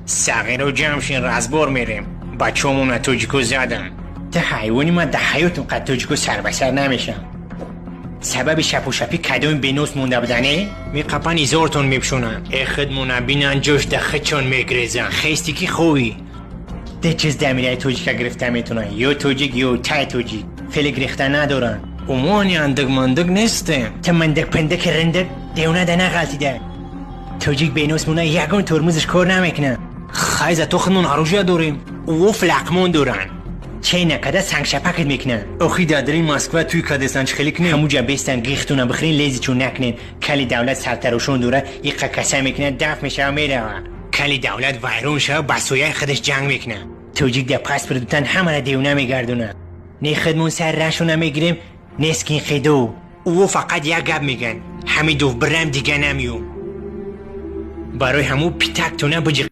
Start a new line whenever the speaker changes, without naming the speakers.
ساقی رو جمشین رزبار میریم. بچه‌مون توجیکو زدن. ده حیوانی، من ده حیاتون قد توجیکو سر به سر نمیشم. سبب شپ و شپی کدوم بینوس مونده بدنه؟ می قپن ایزارتون میپشونن. اخدمون بینن جوش ده خچون میگریزن. خیستی که خوبی ده چیز دمیره توجیکا گرفته میتونن. یا توجیک یا تای توجیک فیلی گرفته ندارن. اومانی اندگ مندگ نیستیم. تا مندگ پندگ رندگ دیونه ده نغلطی ده. توجیک بینوس مونه یکون ترموزش کار نمیکنه. خیزه تو خنون هروجه داریم. او فلقمون دارن. چه نکده سنگ شپکت میکنن. اخی دادرین مسکوه توی کدستان چخلیک نیم. همو جا بیستن گیختونن بخرین لیزی چون نکنین. کلی دولت سرتروشون دوره ایقا کسا میکنن دف میشه و میره. کلی دولت ویرون شه و بسویه خودش جنگ میکنه. توجیک ده پس بردوتن همه را دیونه میگردونه. نی خدمون سر رشونه میگیریم نسکین خیدو. او فقط یک گب میگن. همی دو برم دیگه نمیوم. برای همو پیتک تونه بجی